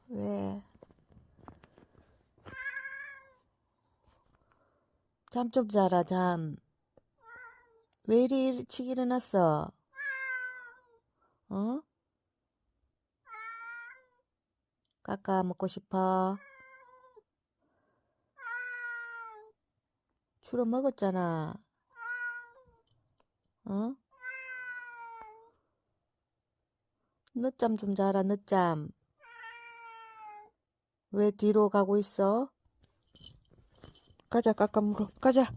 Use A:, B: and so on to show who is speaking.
A: 왜? 잠 좀 자라, 잠. 왜 이리 일찍 일어났어? 어? 까까 먹고 싶어? 주로 먹었잖아. 어? 늦잠 좀 자라, 늦잠. 왜 뒤로 가고 있어? 가자, 까까 물어. 가자.